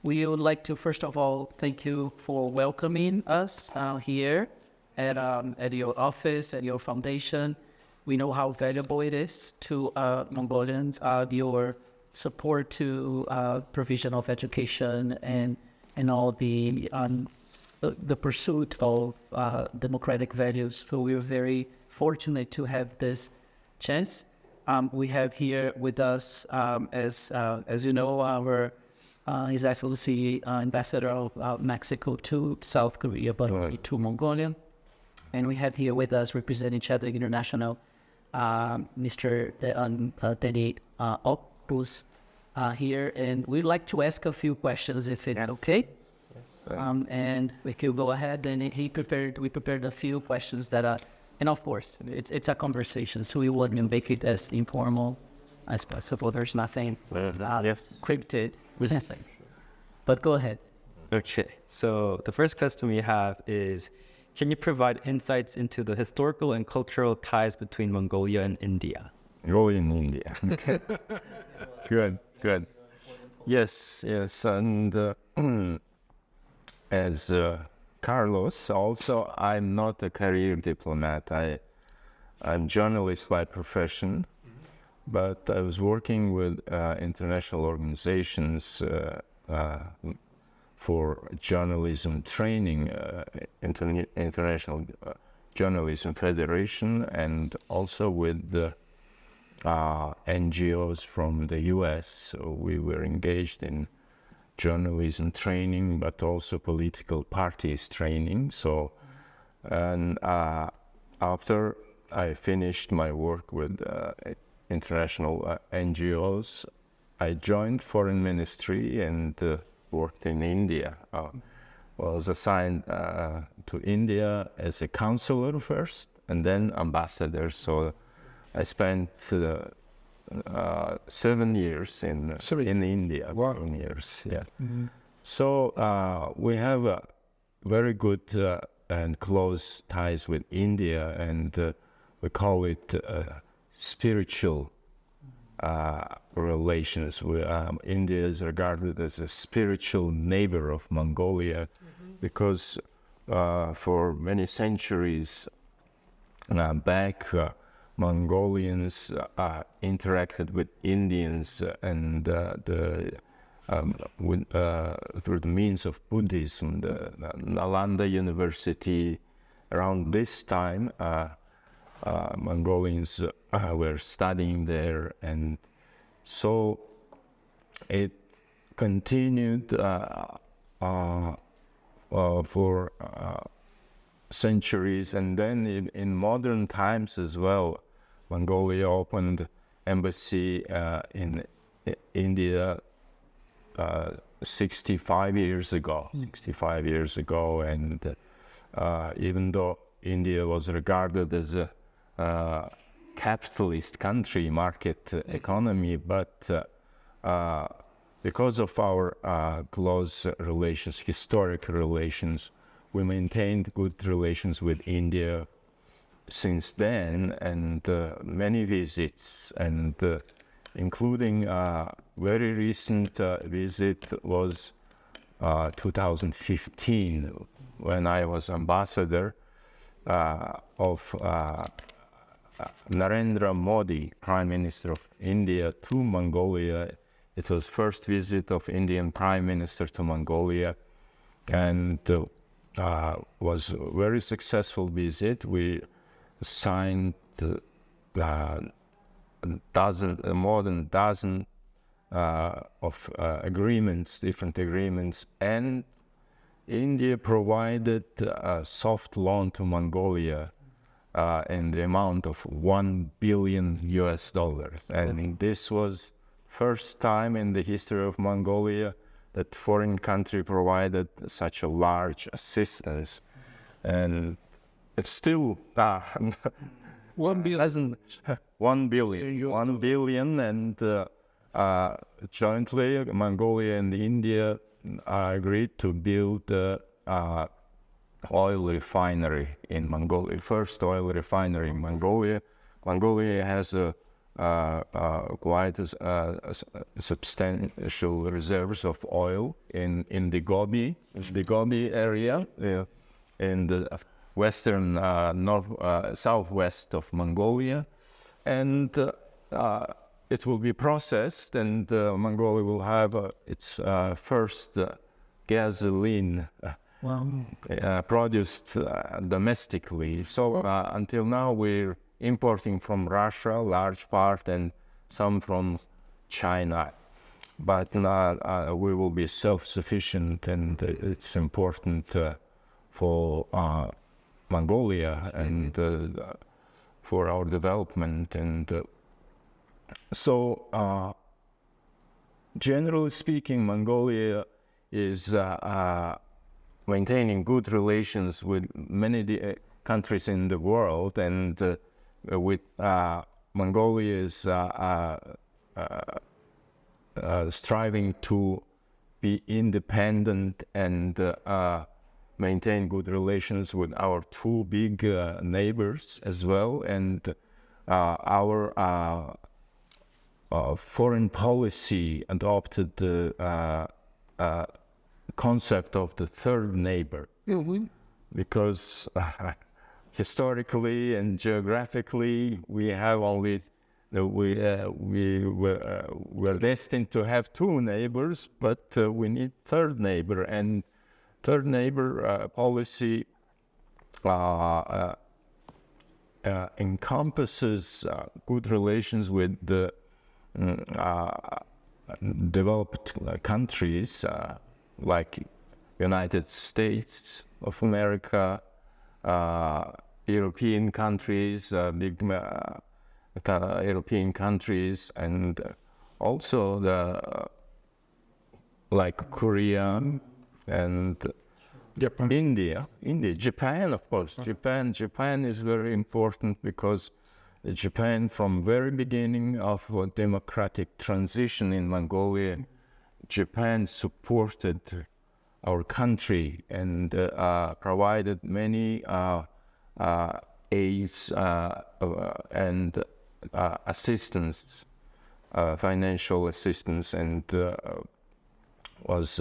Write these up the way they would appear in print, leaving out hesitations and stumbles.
We would like to, first of all, thank you for welcoming us here at your office, at your foundation. We know how valuable it is to Mongolians, your support to provision of education and all the pursuit of democratic values. So we're very fortunate to have this chance. We have here with us, as you know, our His Excellency Ambassador of Mexico to South Korea, but also to Mongolia. And we have here with us, representing Chadwick International, Mr. Denny Opus here. And we'd like to ask a few questions, if it's okay. And we could go ahead. And we prepared a few questions that are, and of course, it's a conversation, so we want to make it as informal as possible. There's nothing scripted. But go ahead. Okay, so the first question we have is, can you provide insights into the historical and cultural ties between Mongolia and India? Mongolia and India. Good. Yes, and as Carlos, also, I'm not a career diplomat. I'm journalist by profession, but I was working with international organizations for journalism training, International Journalism Federation, and also with the NGOs from the US. So we were engaged in journalism training, but also political parties training. So, and after I finished my work with international NGOs, I joined Foreign Ministry and worked in India. Was assigned to India as a counselor first, and then ambassador. So I spent 7 years in India. Wow. 7 years, yeah. Mm-hmm. So we have a very good and close ties with India, and we call it spiritual relations. India is regarded as a spiritual neighbor of Mongolia, because for many centuries back, Mongolians interacted with Indians and through the means of Buddhism. The Nalanda University, around this time, Mongolians were studying there, and so it continued for centuries. And then in modern times as well, Mongolia opened embassy in India 65 years ago. 65 years ago, and even though India was regarded as a capitalist country, market economy, but because of our close relations, historic relations, we maintained good relations with India since then, and many visits, and including very recent visit was 2015, when I was ambassador of Narendra Modi, Prime Minister of India, to Mongolia. It was first visit of Indian Prime Minister to Mongolia, and was a very successful visit. We signed more than a dozen of agreements, different agreements, and India provided a soft loan to Mongolia in the amount of $1 billion. And this was first time in the history of Mongolia that foreign country provided such a large assistance. And it's still 1 billion. 1 billion. 1 billion, and jointly Mongolia and India agreed to build oil refinery in Mongolia, first oil refinery in Mongolia. Mongolia has a quite substantial reserves of oil in the Gobi area, in the western southwest of Mongolia, and it will be processed, and Mongolia will have its first gasoline produced domestically. So until now we're importing from Russia, large part, and some from China. But we will be self-sufficient, and it's important for Mongolia and for our development. And so, generally speaking, Mongolia is maintaining good relations with many countries in the world, and with Mongolia is striving to be independent and maintain good relations with our two big neighbors as well. And our foreign policy adopted the concept of the third neighbor, because historically and geographically we have only we're destined to have two neighbors, but we need third neighbor. And third neighbor policy encompasses good relations with the developed countries like United States of America, European countries, big European countries, and also the like Korea and Japan. Japan, of course. Japan is very important, because Japan, from very beginning of a democratic transition in Mongolia, Japan supported our country and provided many aids and assistance, financial assistance, and was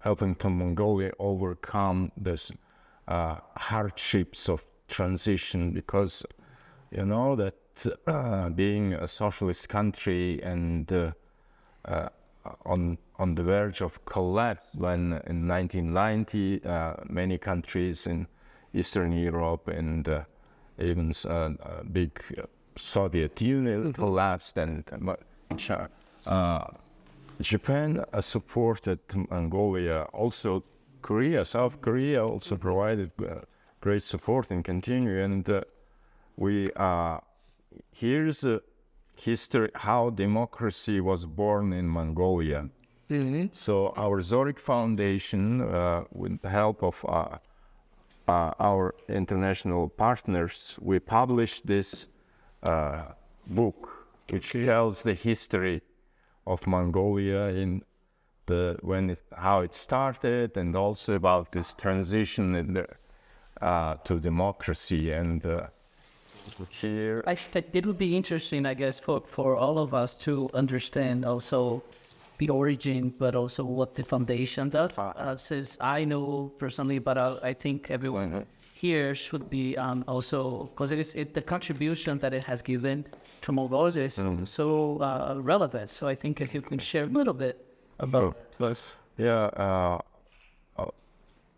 helping to Mongolia overcome this hardships of transition, because you know that being a socialist country and on the verge of collapse, when in 1990 many countries in Eastern Europe and even big Soviet Union collapsed, and Japan supported Mongolia. Also South Korea also provided great support and continue. And here's the history how democracy was born in Mongolia. So our Zorig Foundation, with the help of our international partners, we published this book, which tells the history of Mongolia in how it started, and also about this transition to democracy. And here, it would be interesting, I guess, for all of us to understand also the origin, but also what the foundation does. Since I know personally, but I think everyone here should be also, because the contribution that it has given to Mongolia is so relevant. So I think if you can share a little bit about it. Yeah,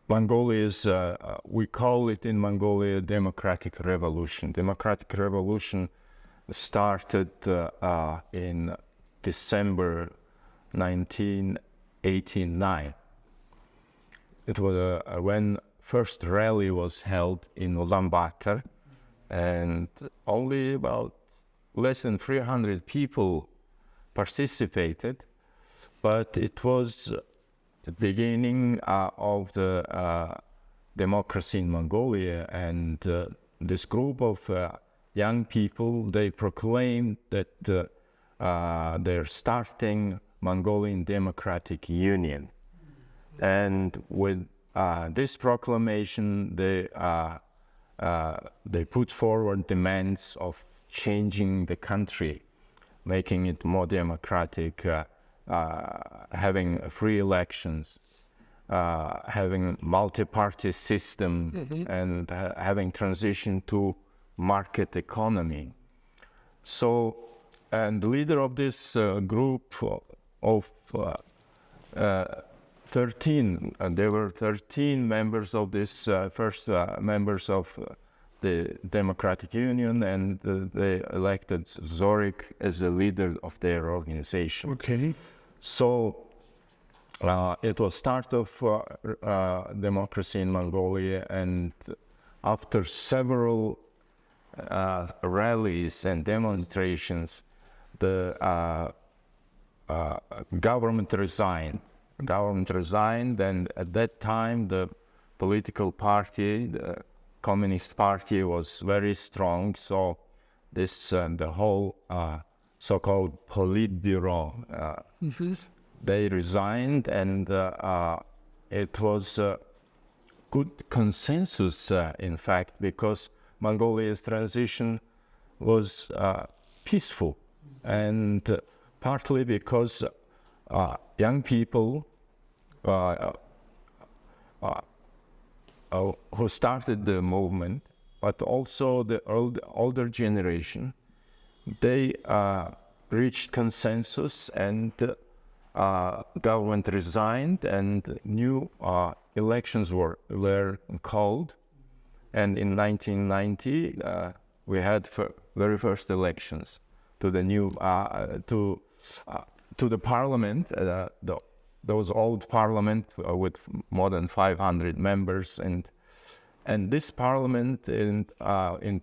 Mongolia is, we call it in Mongolia Democratic Revolution. Democratic Revolution started in December 1989. It was when first rally was held in Ulaanbaatar, and only about less than 300 people participated, but it was the beginning of the democracy in Mongolia. And this group of young people, they proclaimed that they're starting Mongolian Democratic Union. And with this proclamation, they put forward demands of changing the country, making it more democratic, having free elections, having multi-party system, and having transition to market economy. So, and the leader of this group of 13, there were 13 members of this first members of the Democratic Union, and they elected Zorig as the leader of their organization. Okay. So it was start of democracy in Mongolia, and after several rallies and demonstrations, the government resigned. And at that time, the political party, the Communist Party, was very strong. So this the whole so-called Politburo, they resigned, and it was a good consensus, in fact, because Mongolia's transition was peaceful, and partly because young people who started the movement, but also the older generation, they reached consensus, and government resigned, and new elections were called. And in 1990, we had very first elections to the new to the parliament, those old parliament with more than 500 members, and this parliament in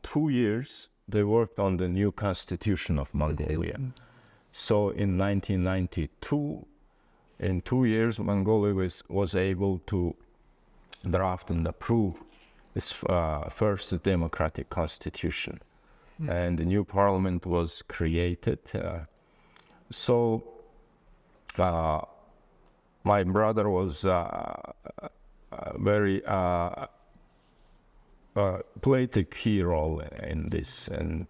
2 years they worked on the new constitution of Mongolia. So in 1992, in 2 years, Mongolia was able to draft and approve this first democratic constitution, and the new parliament was created. So my brother was played a key role in this, and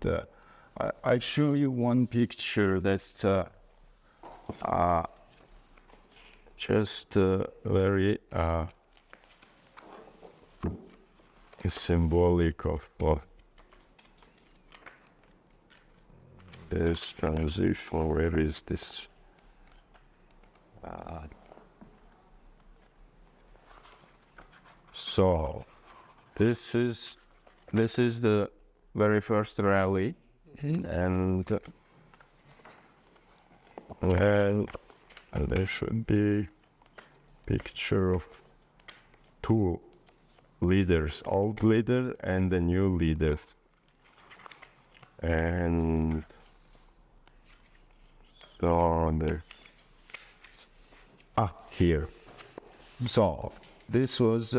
I show you one picture that's just very symbolic of this transition. Where is this? So this is the very first rally, and there should be picture of two leaders, old leader and the new leader, and so there. Here. So this was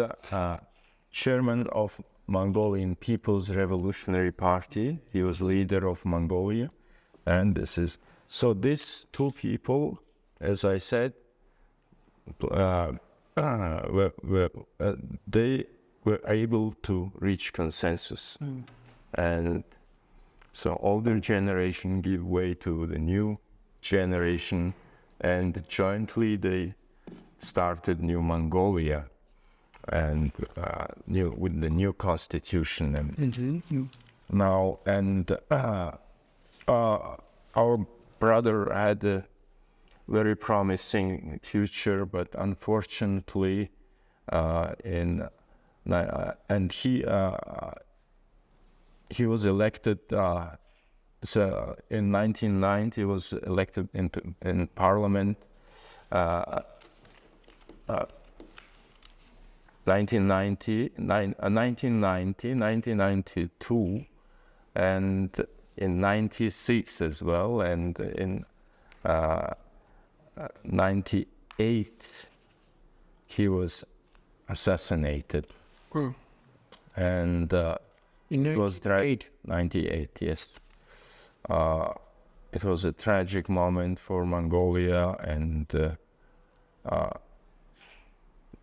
chairman of Mongolian People's Revolutionary Party. He was leader of Mongolia, and this is so. These two people, as I said, they were able to reach consensus, and so older generation give way to the new generation, and jointly they started New Mongolia, and with the new constitution. And now, and our brother had a very promising future, but unfortunately, and he was elected. So in 1990, he was elected in parliament. 1992, and in 96 as well, and in 98 he was assassinated. And in it was 98, yes. It was a tragic moment for Mongolia, and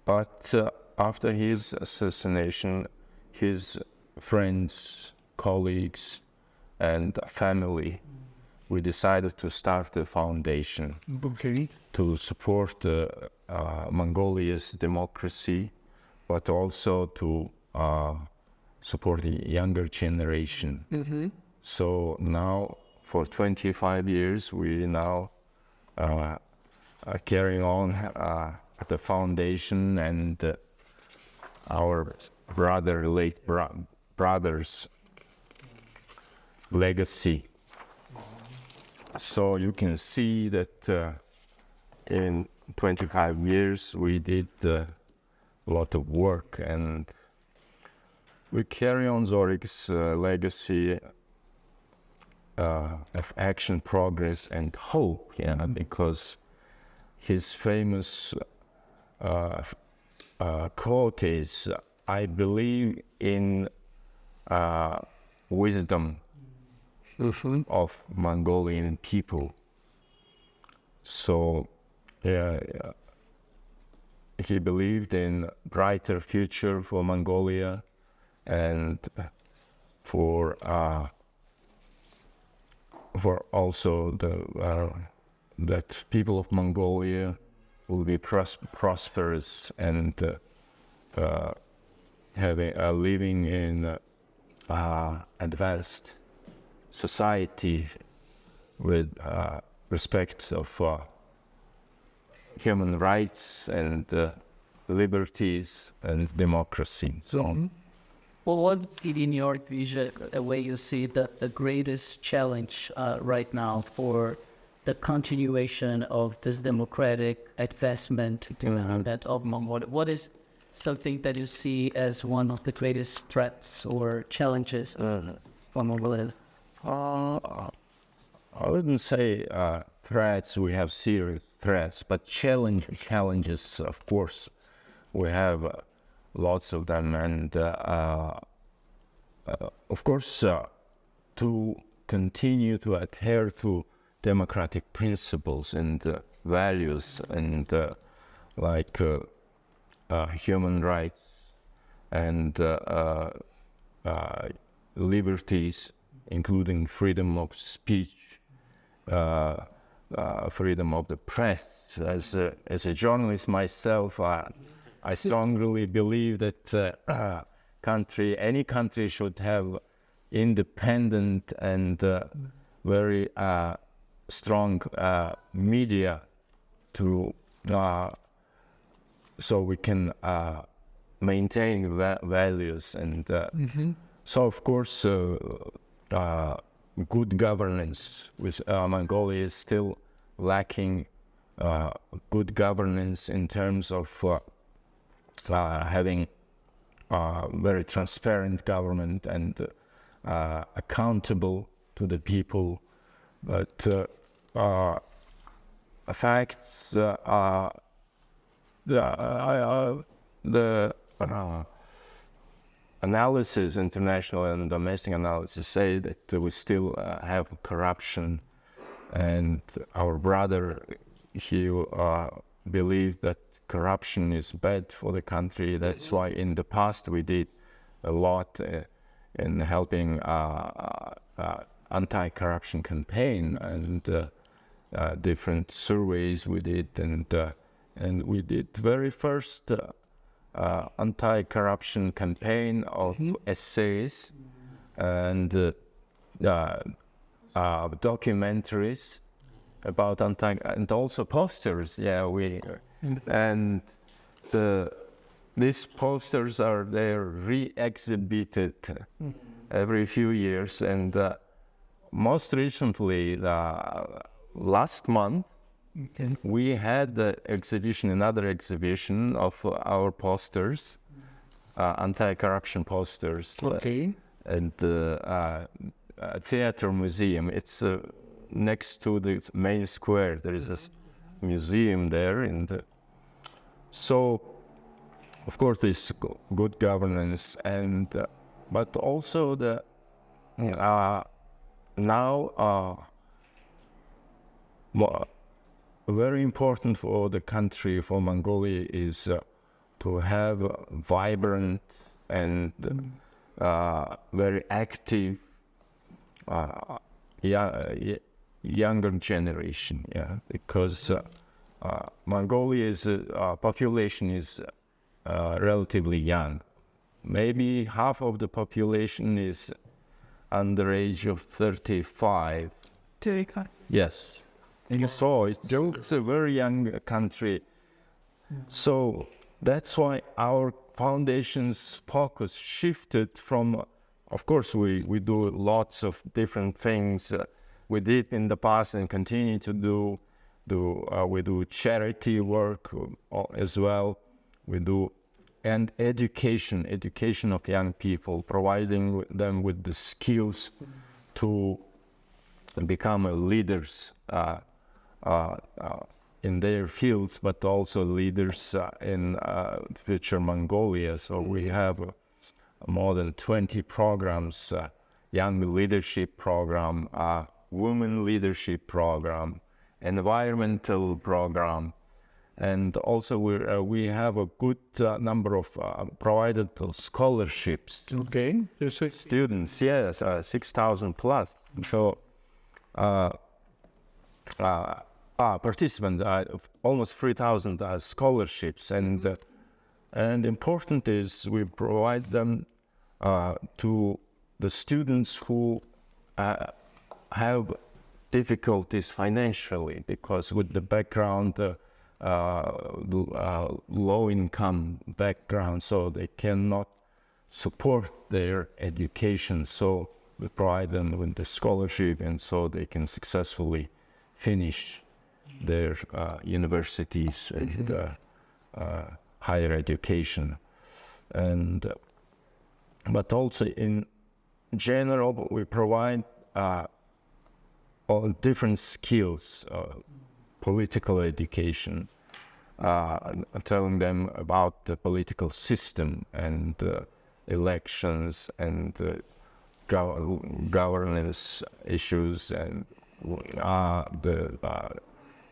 but after his assassination, his friends, colleagues, and family, we decided to start a foundation to support Mongolia's democracy, but also to support the younger generation. So now, for 25 years, we now carrying on the foundation and our late brother's legacy. So you can see that in 25 years we did a lot of work, and we carry on Zorig's legacy of action, progress, and hope, because his famous quote is, "I believe in wisdom of Mongolian people." So he believed in brighter future for Mongolia and for also that people of Mongolia will be prosperous and living in advanced society with respect of human rights and liberties and democracy. So, well, what, in your vision, the way you see the greatest challenge right now for the continuation of this democratic advancement development of Mongolia? What is something that you see as one of the greatest threats or challenges for Mongolia? I wouldn't say threats. We have serious threats, but challenges, of course, we have lots of them, and of course, to continue to adhere to democratic principles and values and like human rights and liberties, including freedom of speech, freedom of the press. As a journalist myself, I strongly believe that any country should have independent and very strong media to so we can maintain values and so of course good governance with Mongolia is still lacking good governance in terms of having very transparent government and accountable to the people. But facts, the analysis, international and domestic analysis, say that we still have corruption, and our brother, he believed that corruption is bad for the country. That's why in the past we did a lot in helping anti-corruption campaign and different surveys we did, and we did very first anti-corruption campaign of essays and documentaries about and also posters. And these posters are re-exhibited every few years, and most recently, last month, we had another exhibition of our posters, anti-corruption posters, at the theater museum. It's next to the main square. There is a museum there, and so, of course, this good governance, and but also the now very important for the country, for Mongolia, is to have a vibrant and very active younger generation, because Mongolia's population is relatively young. Maybe half of the population is under age of 35. 35. Yes. So it's a very young country. So that's why our foundation's focus shifted from, of course, we do lots of different things. We did in the past and continue to do. We do charity work as well. We do and education of young people, providing them with the skills to become leaders in their fields, but also leaders in future Mongolia. So we have more than 20 programs, young leadership program, women leadership program, environmental program, and also we have a good number of provided scholarships. Okay. Students, yes, 6,000 plus. So participants, almost 3,000 scholarships, and important is we provide them to the students who have difficulties financially, because with the background, low income background, so they cannot support their education. So we provide them with the scholarship, and so they can successfully finish their universities and higher education. And but also in general, we provide all different skills, political education, telling them about the political system and elections and governance issues, and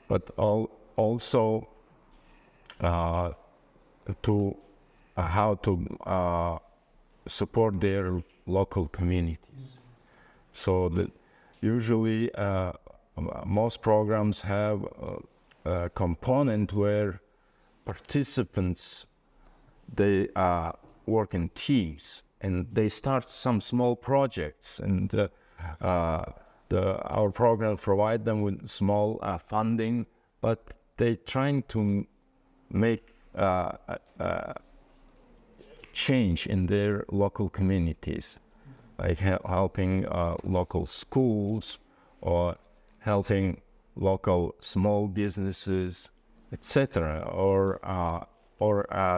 but also to how to support their local communities. So that usually most programs have a component where participants, they work in teams and they start some small projects, and our program provide them with small funding, but they trying to make change in their local communities, like helping local schools or helping local small businesses, etc., or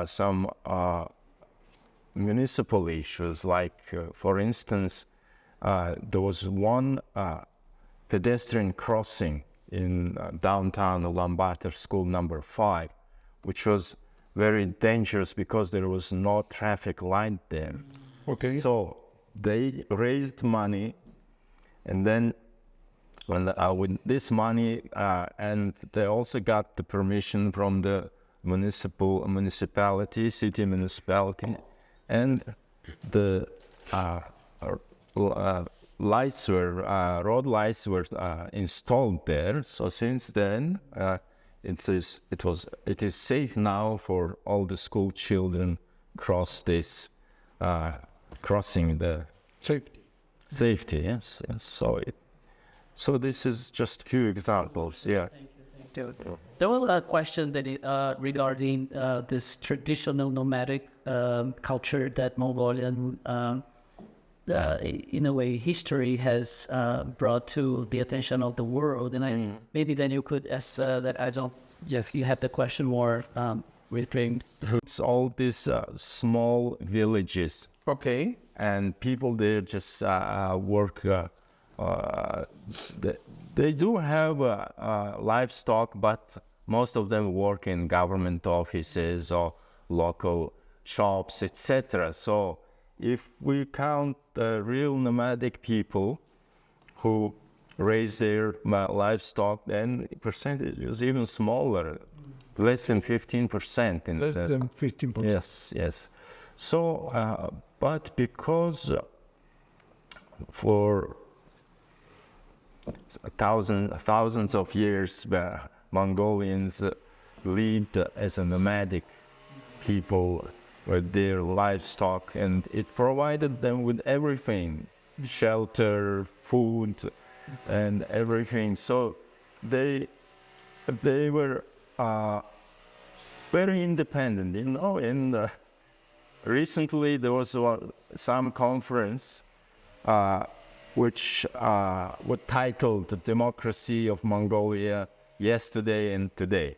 some municipal issues, like for instance, there was one pedestrian crossing in downtown Ulaanbaatar, school number 5, which was very dangerous because there was no traffic light there. Okay. So they raised money, and then with this money, and they also got the permission from the city municipality, and the lights were road lights were installed there. So since then, it is safe now for all the school children cross this crossing the safety. Yes. So this is just a few examples. Yeah. Thank you. There was a question that regarding this traditional nomadic culture that Mongolian, in a way, history has brought to the attention of the world. And maybe then you could ask that. I don't. If you have the question more retrained. It's all these small villages. Okay. And people there just work. They do have livestock, but most of them work in government offices or local shops, etc. So if we count the real nomadic people who raise their livestock, then the percentage is even smaller, less than 15%. Less than 15%. Yes. So, but because for thousands of years, Mongolians lived as a nomadic people with their livestock, and it provided them with everything, shelter, food, and everything. So they were very independent, you know. And recently there was some conference which was titled "The Democracy of Mongolia Yesterday and Today,"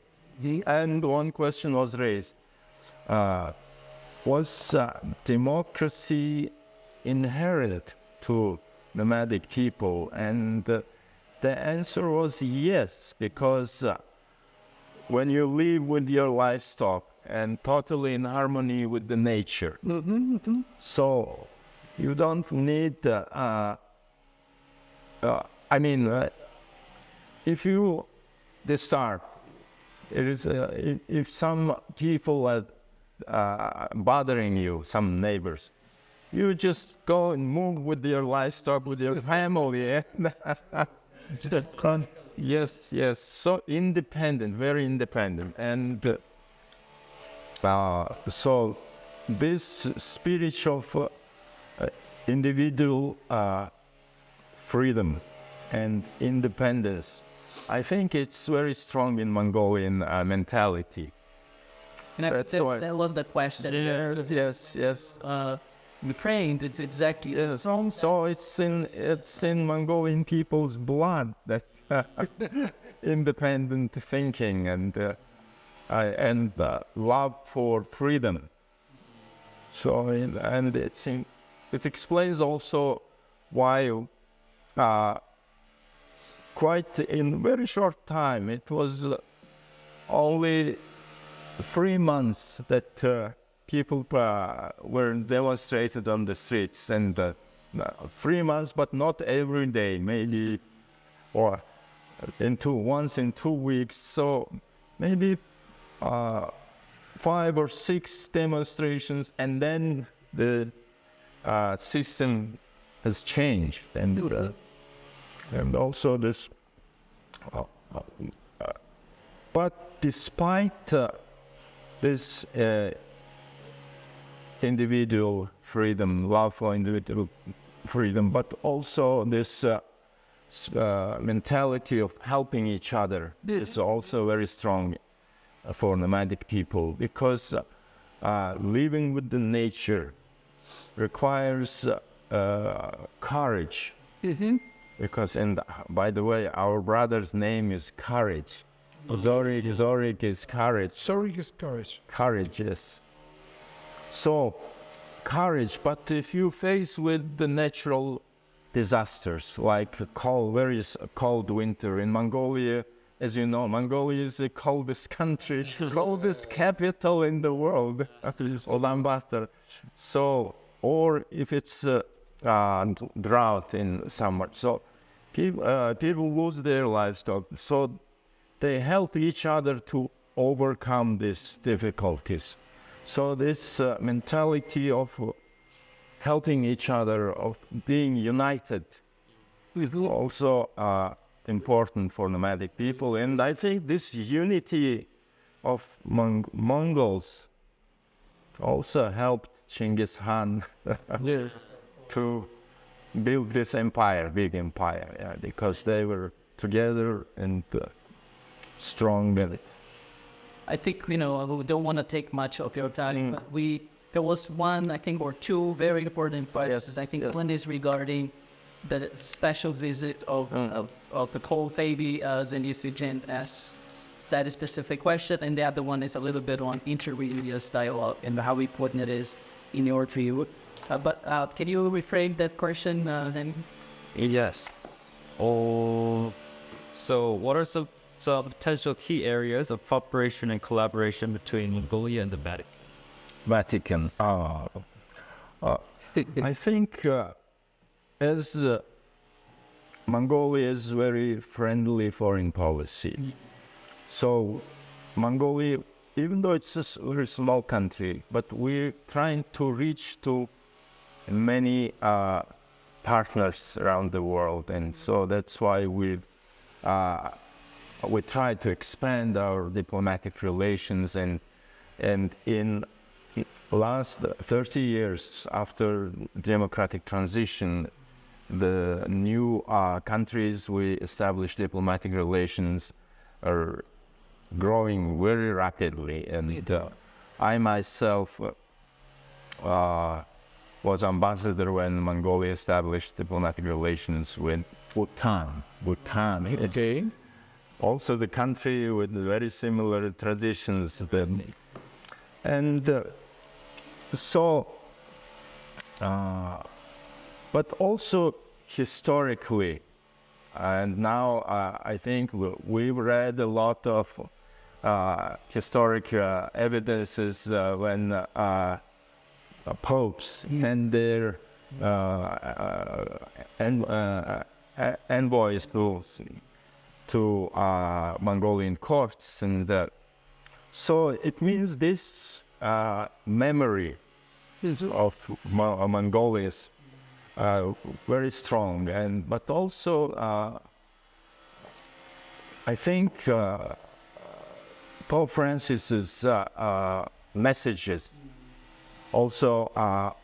and one question was raised: was democracy inherent to nomadic people? And the answer was yes, because when you live with your livestock and totally in harmony with the nature, so you don't need, if you start, if some people are bothering you, some neighbors, you just go and move with your livestock, with your family. Yes, yes. So independent, very independent. And so this spirit of individual freedom and independence, I think it's very strong in Mongolian mentality. And that was the question. Yes. The trained, it's exactly So it's in Mongolian people's blood, that independent thinking and love for freedom. So and it explains also why quite in very short time, it was only 3 months that people were demonstrated on the streets, and 3 months, but not every day, maybe, or once in 2 weeks. So maybe 5 or 6 demonstrations, and then the system has changed, and also this. But despite this individual freedom, love for individual freedom, but also this mentality of helping each other is also very strong for nomadic people, because living with the nature requires courage. Because, and by the way, our brother's name is Courage. Zorig is courage. Zorig is courage. Courage, yes. So, courage, but if you face with the natural disasters, like very cold winter in Mongolia, as you know, Mongolia is the coldest country, coldest capital in the world, Ulaanbaatar. So, or if it's drought in summer, so people lose their livestock. So they help each other to overcome these difficulties. So this mentality of helping each other, of being united, is also important for nomadic people. And I think this unity of Mongols also helped Genghis Khan to build this empire, big empire, because they were together and strong. I think, we don't want to take much of your time, but there was one, I think, or two very important questions. Yes, I think one is regarding the special visit of the cold baby Sanjaasuren asked that specific question, and the other one is a little bit on interreligious dialogue and how important it is in your view. But can you reframe that question then? Yes. So what are some potential key areas of cooperation and collaboration between Mongolia and the Vatican? I think as Mongolia is very friendly foreign policy. So Mongolia, even though it's a very small country, but we're trying to reach to many partners around the world, and so that's why we try to expand our diplomatic relations, and in last 30 years after democratic transition, the new countries we established diplomatic relations are growing very rapidly, and I myself was ambassador when Mongolia established diplomatic relations with Bhutan. Okay. Also the country with very similar traditions. But also historically, and now I think we've read a lot of historic evidences when popes send their envoys to Mongolian courts, and so it means this memory of Mongolia is very strong, but also I think Pope Francis's messages also are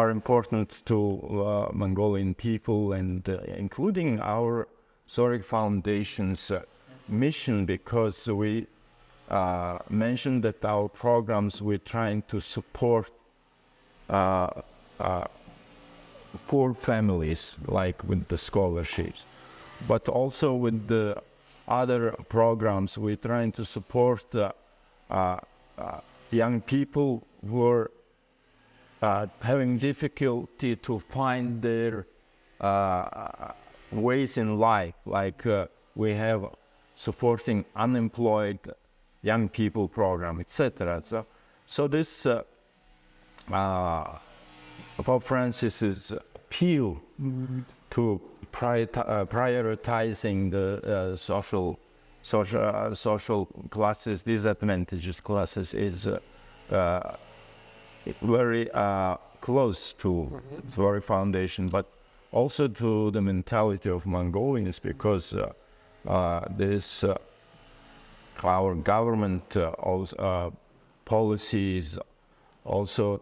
important to Mongolian people, and including our Zorig Foundation's mission, because we mentioned that our programs we're trying to support poor families, like with the scholarships, but also with the other programs we're trying to support young people who are having difficulty to find their ways in life, like we have supporting unemployed young people program, etc. So this Pope Francis's appeal to prioritizing the social classes, disadvantaged classes, is very close to Zorig Foundation, but also to the mentality of Mongolians, because this our government policies also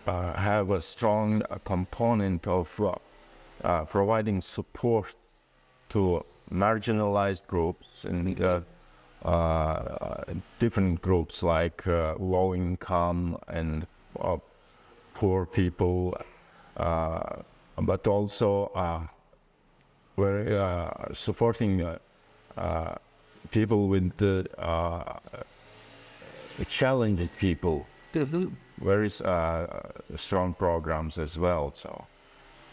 have a strong component of providing support to marginalized groups and different groups like low income and poor people, but also we're supporting people with challenged people. Very strong programs as well.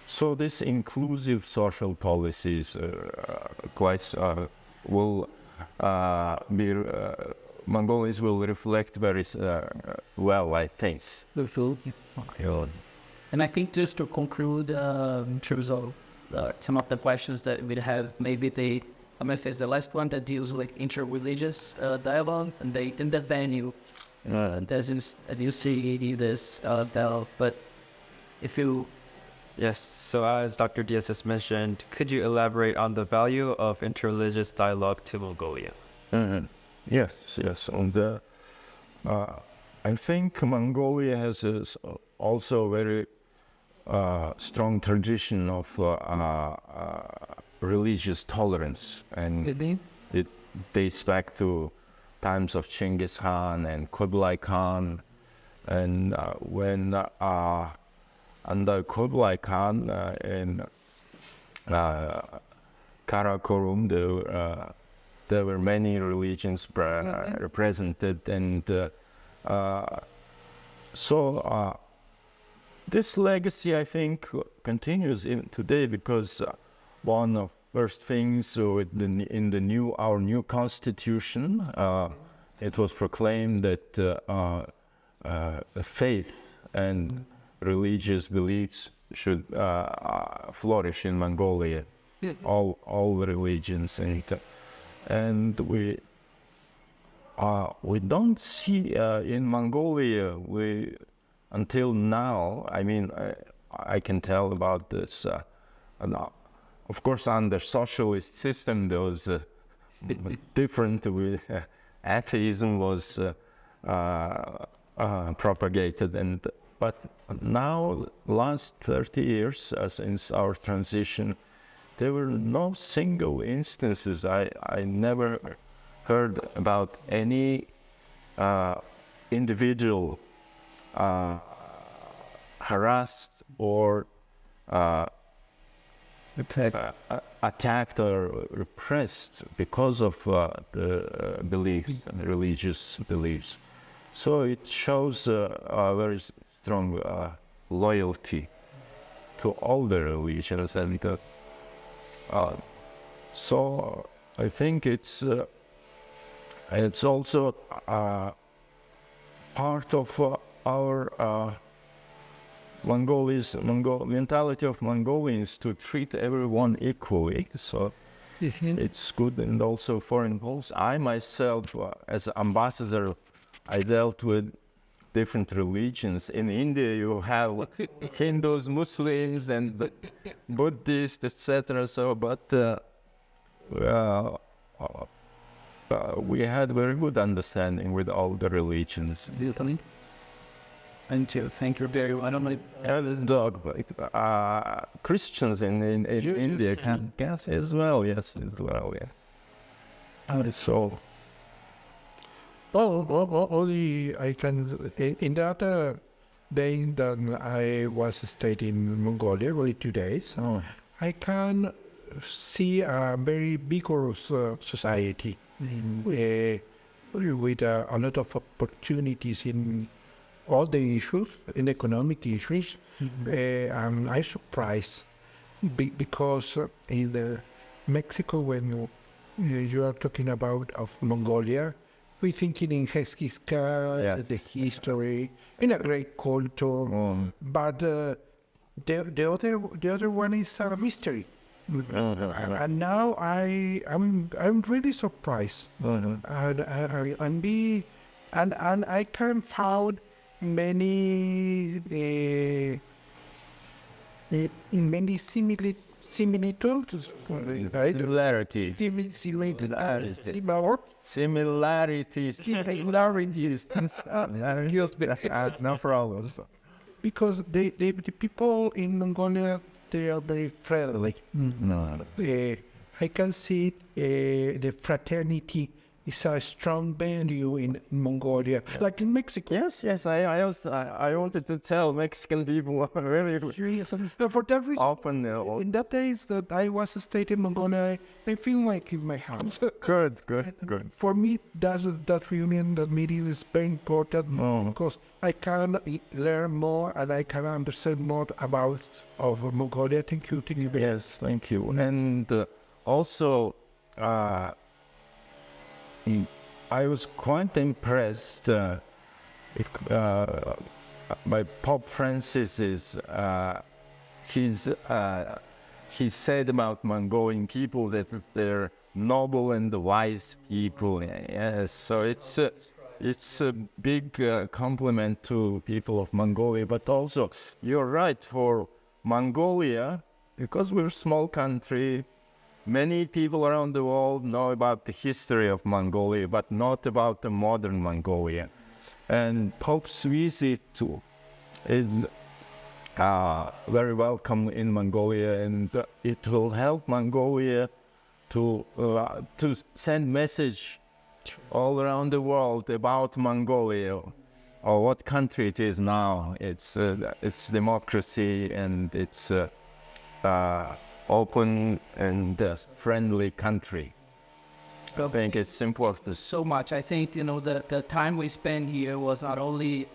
So this inclusive social policies quite will be Mongolians will reflect very well, I think. And I think just to conclude, in terms of some of the questions that we have, maybe I'm going to face the last one that deals with interreligious dialogue and in the venue. As you see this dialogue, but if you... Yes, so as Dr. Diaz has mentioned, could you elaborate on the value of interreligious dialogue to Mongolia? Yes. And I think Mongolia has also very strong tradition of religious tolerance, and it dates back to times of Genghis Khan and Kublai Khan, and when under Kublai Khan in Karakorum, there were many religions represented, and so this legacy, I think, continues today, because one of first things in our new constitution, it was proclaimed that faith and religious beliefs should flourish in Mongolia, all religions, and we don't see in Mongolia until now. I mean, I can tell about this. Of course, under socialist system, there was different. Atheism was propagated, but now, last 30 years since our transition, there were no single instances. I never heard about any individual harassed or attacked or repressed because of the beliefs, religious beliefs. So it shows a very strong loyalty to all the religions, and so I think it's also part of our mentality of Mongolians to treat everyone equally. So it's good, and also foreign policy. I myself, as ambassador, I dealt with different religions. In India, you have Hindus, Muslims, and Buddhists, etc. So, but we had very good understanding with all the religions. And thank you very much. I don't know. This dog, Christians in India can as well. Yes, as well. Yeah. So. Only I can. In the other day that I was stayed in Mongolia, only 2 days, I can see a very vigorous society with a lot of opportunities in all the issues, in economic issues. And I'm surprised because in Mexico, when you are talking about of Mongolia, we thinking in Heskiska, Yes. the history, in a great culture, but the other one is a mystery. And now I'm really surprised, and I can found many similitudes, right? Similarities. Similarities. No problem. Because the people in Mongolia, they are very friendly. I can see the fraternity is a strong value in Mongolia, like in Mexico. Yes. I wanted to tell Mexican people are very For that reason, open. in that days that I was staying in Mongolia, I feel like in my house. Good. For me, that reunion, that meeting is very important because I can learn more and I can understand more about of Mongolia. Thank you. Yes, thank you. And also, I was quite impressed by Pope Francis's. He said about Mongolian people that they're noble and wise people. Yes, so it's a big compliment to people of Mongolia. But also, you're right, for Mongolia, because we're a small country, many people around the world know about the history of Mongolia, but not about the modern Mongolia. And Pope's visit is very welcome in Mongolia, and it will help Mongolia to send message all around the world about Mongolia, or what country it is now. It's democracy, and it's open and friendly country. I think it's important. So much. I think, the time we spent here was not only,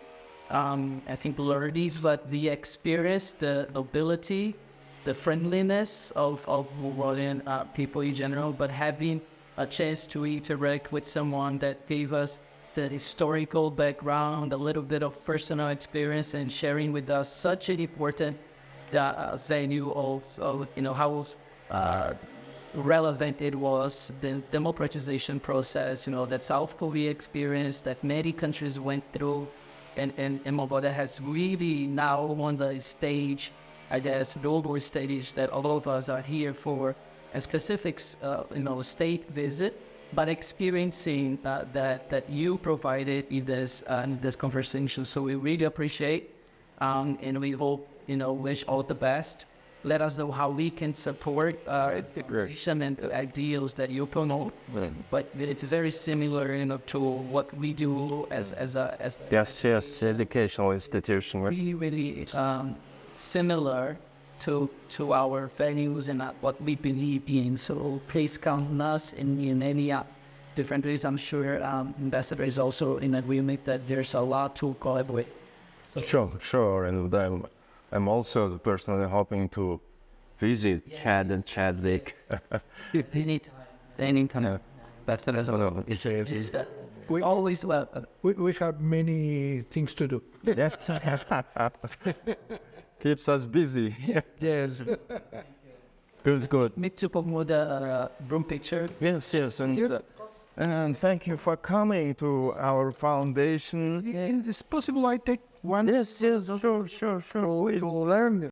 I think, learning, but the experience, the ability, the friendliness of Mongolian people in general, but having a chance to interact with someone that gave us the historical background, a little bit of personal experience, and sharing with us such an important venue of how relevant it was, the democratization process, that South Korea experienced, that many countries went through, and Mongolia has really now on the stage I guess, global stage that all of us are here for a specific, state visit, but experiencing that you provided in this conversation. So we really appreciate, and we hope, wish all the best. Let us know how we can support integration and ideals that you promote. But it's very similar, to what we do as Yes, educational institution. really similar to our values and what we believe in. So please count on us in any different ways. I'm sure Ambassador is also in agreement that there's a lot to collaborate. So, Sure. And I'm also personally hoping to visit Chad and Chad Lake. anytime. Ambassador is we always welcome. We have many things to do. Yes. Keeps us busy. Yes. Good. Me to promote the room picture. Yes. And thank you for coming to our foundation. Is it possible I take one? Yes, sure. To learn